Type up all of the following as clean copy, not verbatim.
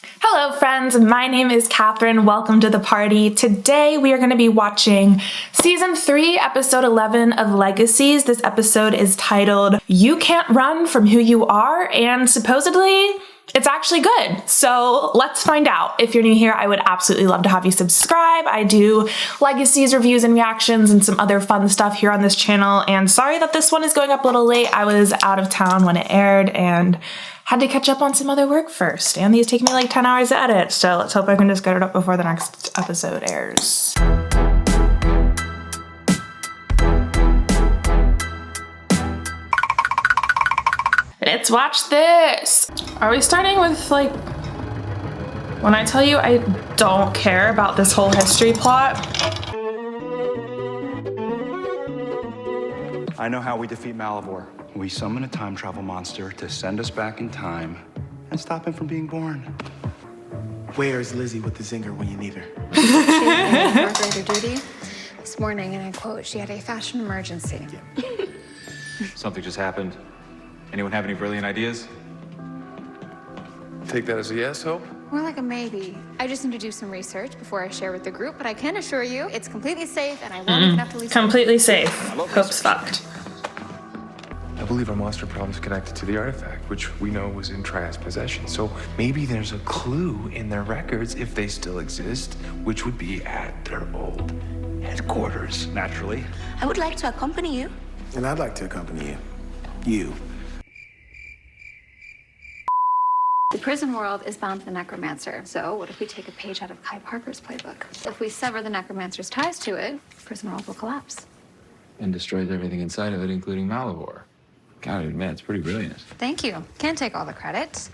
Hello friends, my name is Kathryn. Welcome to the party. Today we are going to be watching Season 3, Episode 11 of Legacies. This episode is titled, You Can't Run From Who You Are, and supposedly it's actually good. So let's find out. If you're new here, I would absolutely love to have you subscribe. I do Legacies reviews and reactions and some other fun stuff here on this channel. And sorry that this one is going up a little late. I was out of town when it aired and had to catch up on some other work first. And these take me like 10 hours to edit. So let's hope I can just get it up before the next episode airs. Let's watch this. Are we starting with like, when I tell you I don't care about this whole history plot? I know how we defeat Malivore. We summon a time travel monster to send us back in time and stop him from being born. Where's Lizzie with the zinger when you need her? She had greater duty this morning, and I quote, she had a fashion emergency. Something just happened. Anyone have any brilliant ideas? Take that as a yes, Hope? More like a maybe. I just need to do some research before I share with the group, but I can assure you it's completely safe and I won't even have to leave. Completely safe. Hope's fucked. I believe our monster problem is connected to the artifact, which we know was in Triad's possession. So maybe there's a clue in their records, if they still exist, which would be at their old headquarters. Naturally. I would like to accompany you. And I'd like to accompany you. You. The prison world is bound to the necromancer. So what if we take a page out of Kai Parker's playbook? If we sever the necromancer's ties to it, the prison world will collapse. And destroys everything inside of it, including Malivore. Gotta admit, it's pretty brilliant. Thank you. Can't take all the credit.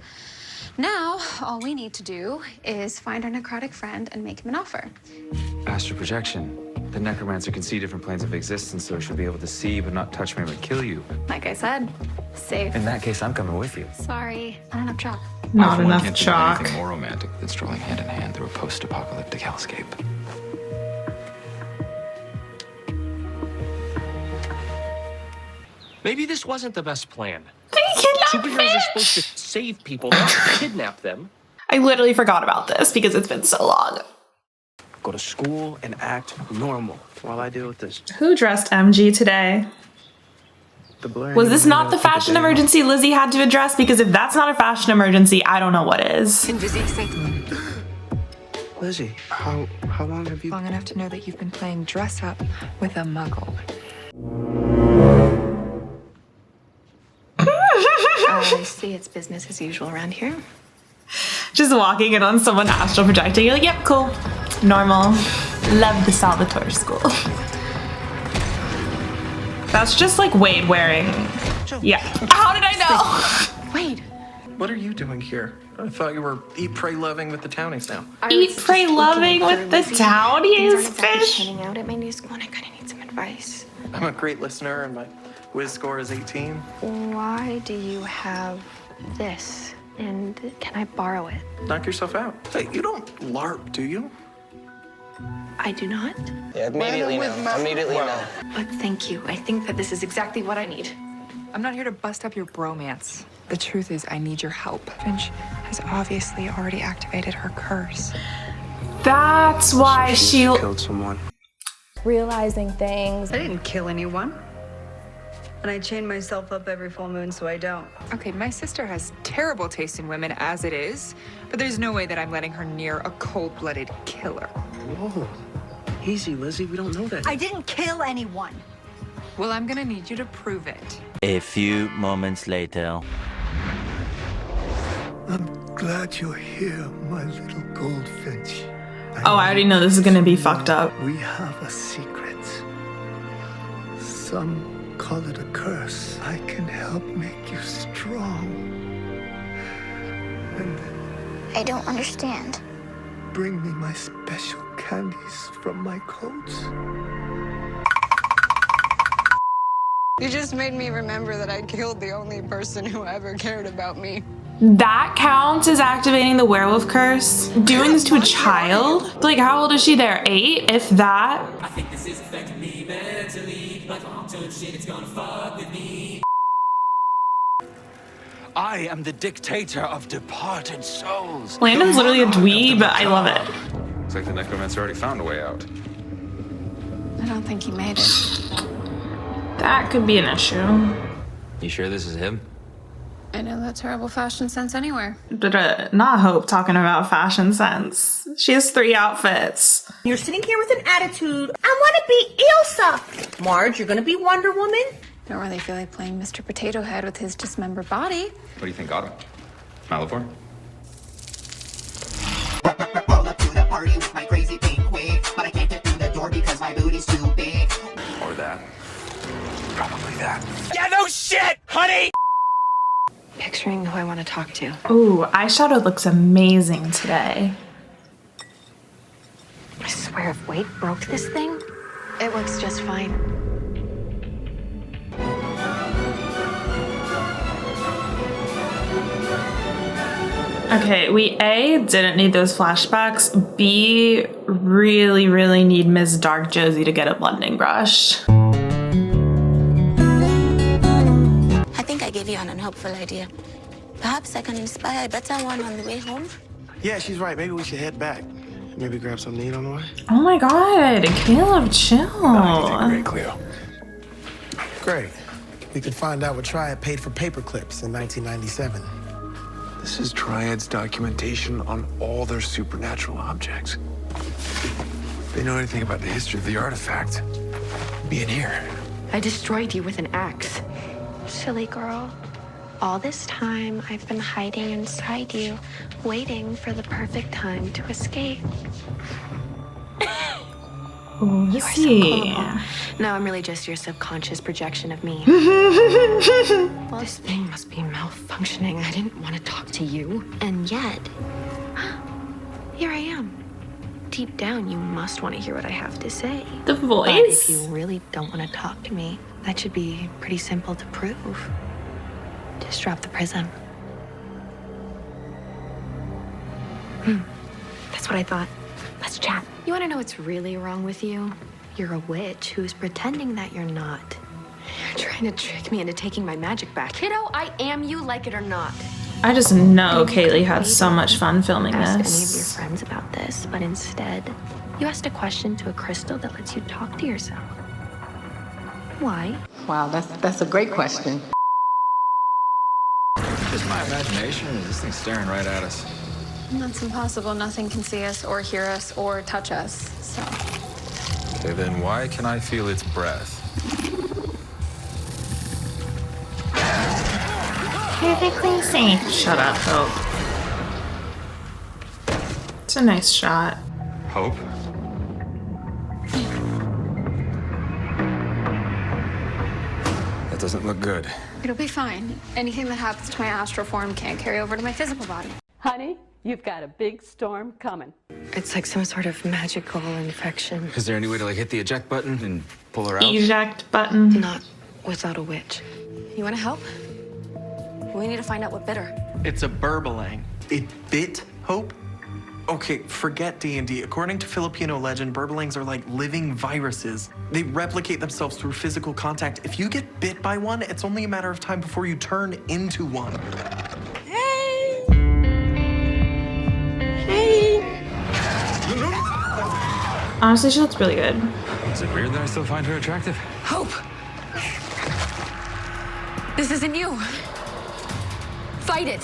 Now, all we need to do is find our necrotic friend and make him an offer. Astral projection. The necromancer can see different planes of existence, so she'll be able to see but not touch me or kill you. Like I said, safe. In that case, I'm coming with you. Sorry, not enough chalk. Not I, enough can't chalk. think of anything more romantic than strolling hand in hand through a post-apocalyptic hellscape. Maybe this wasn't the best plan. Superheroes are supposed to save people, not kidnap them. I literally forgot about this because it's been so long. Go to school and act normal while I deal with this. Who dressed MG today? Was this not the fashion emergency Lizzie had to address? Because if that's not a fashion emergency, I don't know what is. Lizzie, how long have you... Long enough to know that you've been playing dress up with a muggle. I see it's business as usual around here. Just walking in on someone astral projecting, you're like, yep, cool. Normal. Love the Salvatore school. That's just like Wade wearing. Yeah. How did I know? Wait. What are you doing here? I thought you were eat, pray, loving with the townies now. Eat, pray, loving with the townies, fish. Panning out at my new school, and I kind of need some advice. I'm a great listener, and my whiz score is 18. Why do you have this? And can I borrow it? Knock yourself out. Hey, you don't LARP, do you? I do not. Yeah, immediately no. Immediately no. But thank you. I think that this is exactly what I need. I'm not here to bust up your bromance. The truth is, I need your help. Finch has obviously already activated her curse. That's why she killed someone. Realizing things. I didn't kill anyone. And I chain myself up every full moon so I don't. Okay, my sister has terrible taste in women as it is, but there's no way that I'm letting her near a cold-blooded killer. Whoa. Easy, Lizzie. We don't know that. I didn't kill anyone. Well, I'm gonna need you to prove it. A few moments later. I'm glad you're here, my little goldfinch. Oh, I already know this is gonna be fucked up. We have a secret. Some call it a curse. I can help make you strong. And I don't understand. bring me my special candies from my coats. You just made me remember that I killed the only person who ever cared about me. That counts as activating the werewolf curse? Doing this to a child? Like, how old is she there? 8, if that? I think this is affecting me mentally. Like long-term shit, it's gonna fuck with me. I am the dictator of departed souls. Landon's literally a dweeb, but I love it. Looks like the necromancer already found a way out. I don't think he made it. That could be an issue. You sure this is him? I know that terrible fashion sense anywhere. Not Hope talking about fashion sense. She has 3 outfits. You're sitting here with an attitude. I want to be Elsa. Marge, you're going to be Wonder Woman? Don't really feel like playing Mr. Potato Head with his dismembered body. What do you think got him? Malivore? Roll up to the party with my crazy pink wig, but I can't get through the door because my booty's too big. Or that. Probably that. Yeah, no shit, honey! Picturing who I want to talk to. Ooh, eyeshadow looks amazing today. I swear if weight broke this thing, it works just fine. Okay, we A, didn't need those flashbacks. B, really need Ms. Dark Josie to get a blending brush. I think I gave you an unhelpful idea. Perhaps I can inspire a better one on the way home? Yeah, she's right. Maybe we should head back. Maybe grab something to eat on the way. Oh my god, Caleb, chill. Great, Cleo. Great. We could find out what Triad paid for paper clips in 1997. This is Triad's documentation on all their supernatural objects. If they know anything about the history of the artifact, being here. I destroyed you with an axe. Silly girl. All this time, I've been hiding inside you, waiting for the perfect time to escape. Ooh, You are so gullible. No, I'm really just your subconscious projection of me. Well, this thing must be malfunctioning. I didn't want to talk to you. And yet, here I am. Deep down, you must want to hear what I have to say. The voice. But if you really don't want to talk to me, that should be pretty simple to prove. Just drop the prism. That's what I thought. Let's chat. You want to know what's really wrong with you? You're a witch who's pretending that you're not. You're trying to trick me into taking my magic back. Kiddo, I am you, like it or not. I just know Kaylee had so much fun filming Ask any of your this. friends about this, but instead, you asked a question to a crystal that lets you talk to yourself. Why? Wow, that's a great question. Is my imagination, or is this thing staring right at us? That's impossible. Nothing can see us or hear us or touch us, so. Okay, then why can I feel its breath? Perfectly safe. Shut up, Hope. It's a nice shot. Hope? That doesn't look good. It'll be fine. Anything that happens to my astral form can't carry over to my physical body. Honey, you've got a big storm coming. It's like some sort of magical infection. Is there any way to, like, hit the eject button and pull her out? Eject button. Not without a witch. You want to help? We need to find out what bit her. It's a burbelang. It bit Hope? Okay, forget D&D. According to Filipino legend, burbelangs are like living viruses. They replicate themselves through physical contact. If you get bit by one, it's only a matter of time before you turn into one. Hey! Hey! Honestly, she looks really good. Is it weird that I still find her attractive? Hope! This isn't you. Fight it.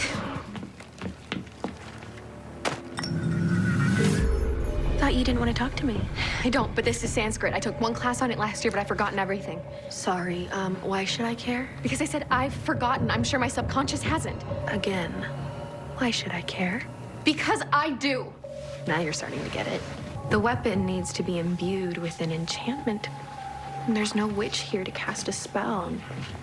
Thought you didn't want to talk to me. I don't, but this is Sanskrit. I took one class on it last year, but I've forgotten everything. Sorry, why should I care? Because I said I've forgotten. I'm sure my subconscious hasn't. Again, why should I care? Because I do. Now you're starting to get it. The weapon needs to be imbued with an enchantment. And there's no witch here to cast a spell.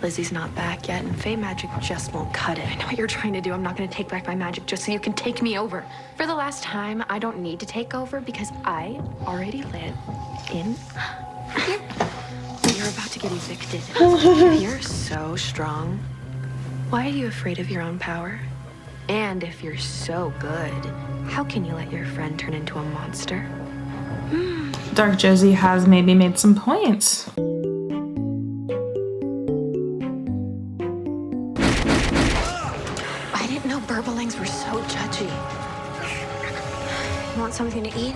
Lizzie's not back yet, and Fey magic just won't cut it. I know what you're trying to do. I'm not going to take back my magic just so you can take me over. For the last time, I don't need to take over because I already live in here. You're about to get evicted. If you're so strong, why are you afraid of your own power? And if you're so good, how can you let your friend turn into a monster? Dark Josie has maybe made some points. Want something to eat?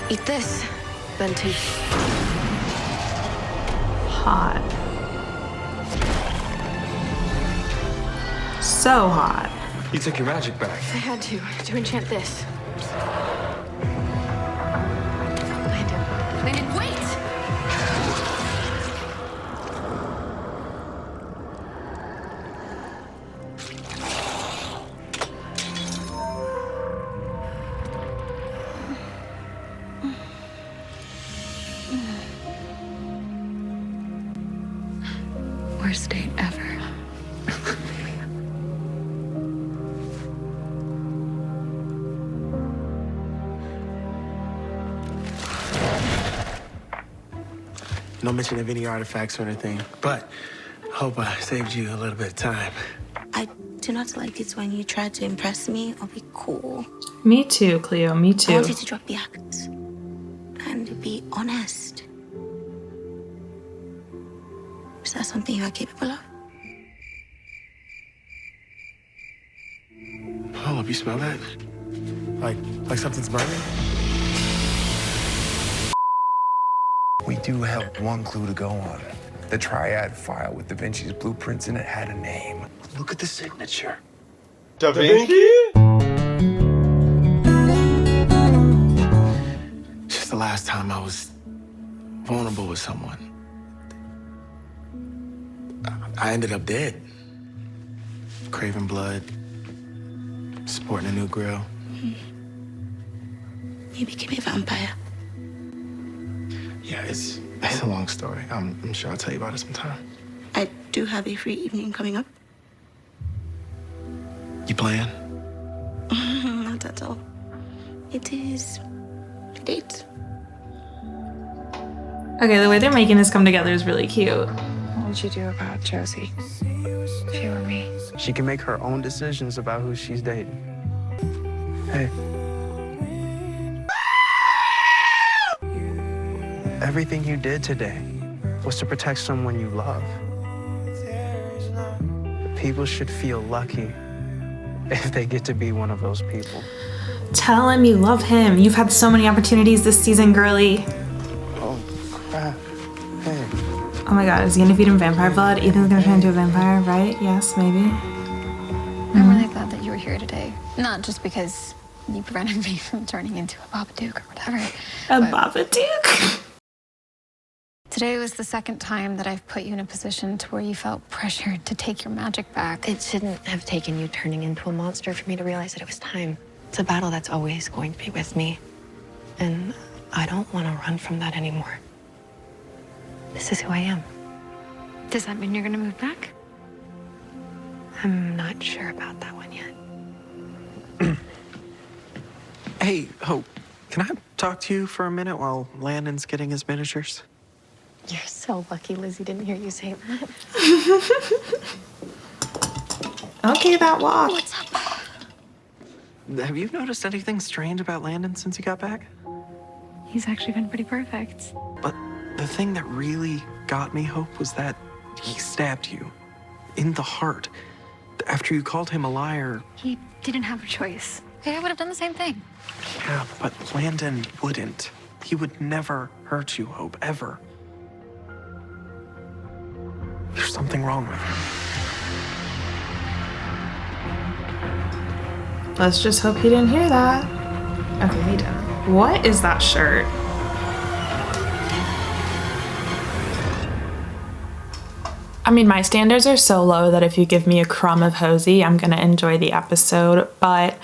Eat this, then too. Hot. So hot. You took your magic back. I had to enchant this. Landon, wait! Worst date ever. No mention of any artifacts or anything, but hope I saved you a little bit of time. I do not like it when you try to impress me or be cool. Me too, Cleo, me I too. want you to drop the act and be honest. Is that something you are capable of? Hold up, you smell that? Like something's burning? We do have one clue to go on. The triad file with Da Vinci's blueprints in it had a name. Look at the signature. Da Vinci? Just the last time I was vulnerable with someone. I ended up dead. Craving blood. Sporting a new grill. You became a vampire. Yeah, it's a long story. I'm sure I'll tell you about it sometime. I do have a free evening coming up. You playing? Not at all. It is a date. Okay, the way they're making this come together is really cute. What would you do about Josie if you were me? She can make her own decisions about who she's dating. Hey. Everything you did today was to protect someone you love. People should feel lucky if they get to be one of those people. Tell him you love him. You've had so many opportunities this season, girly. Oh, crap. Hey. Oh my god, is he gonna feed him vampire blood? Ethan's gonna turn into a vampire, right? Yes, maybe. I'm really glad that you were here today. Not just because you prevented me from turning into a Babadook or whatever. A Babadook? Today was the second time that I've put you in a position to where you felt pressured to take your magic back. It shouldn't have taken you turning into a monster for me to realize that it was time. It's a battle that's always going to be with me. And I don't want to run from that anymore. This is who I am. Does that mean you're gonna move back? I'm not sure about that one yet. Hey, Hope, can I talk to you for a minute while Landon's getting his miniatures? You're so lucky Lizzie didn't hear you say that. Okay, that walk. What's up? Have you noticed anything strange about Landon since he got back? He's actually been pretty perfect. But the thing that really got me, Hope, was that he stabbed you in the heart. After you called him a liar. He didn't have a choice. I would have done the same thing. Yeah, but Landon wouldn't. He would never hurt you, Hope, ever. There's something wrong with him. Let's just hope he didn't hear that. Okay, he didn't. What is that shirt? I mean, my standards are so low that if you give me a crumb of Hosie, I'm gonna enjoy the episode, but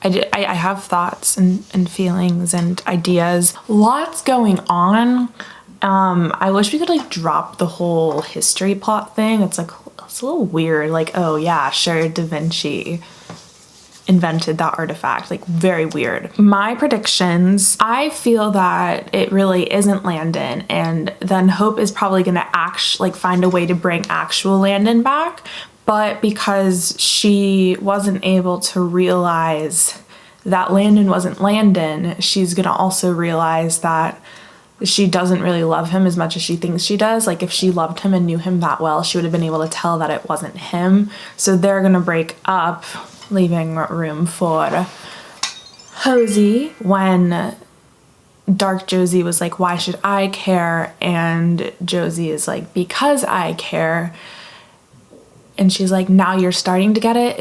I have thoughts and feelings and ideas. Lots going on. I wish we could like drop the whole history plot thing. It's like, it's a little weird. Like, oh yeah, sure, Da Vinci invented that artifact. Like, very weird. My predictions, I feel that it really isn't Landon, and then Hope is probably gonna find a way to bring actual Landon back. But because she wasn't able to realize that Landon wasn't Landon, she's gonna also realize that she doesn't really love him as much as she thinks she does. Like, if she loved him and knew him that well, she would have been able to tell that it wasn't him. So they're gonna break up. leaving room for Hosie when Dark Josie was like, why should I care? And Josie is like, because I care. And she's like, now you're starting to get it.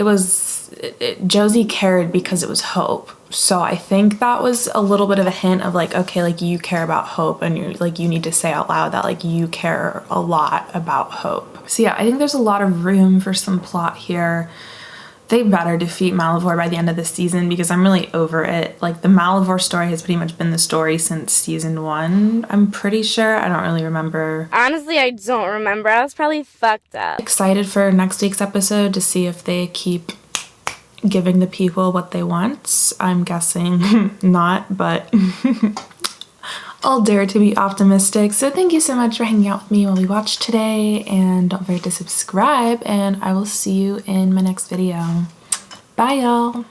Josie cared because it was Hope. So I think that was a little bit of a hint of like, okay, like you care about Hope, and you're like, you need to say out loud that like you care a lot about Hope. So yeah, I think there's a lot of room for some plot here. They better defeat Malivore by the end of the season because I'm really over it. Like the Malivore story has pretty much been the story since season 1. I'm pretty sure. I don't really remember. Honestly, I don't remember. I was probably fucked up. Excited for next week's episode to see if they keep giving the people what they want. I'm guessing not, but I'll dare to be optimistic. So thank you so much for hanging out with me while we watch today, and don't forget to subscribe, and I will see you in my next video. Bye y'all.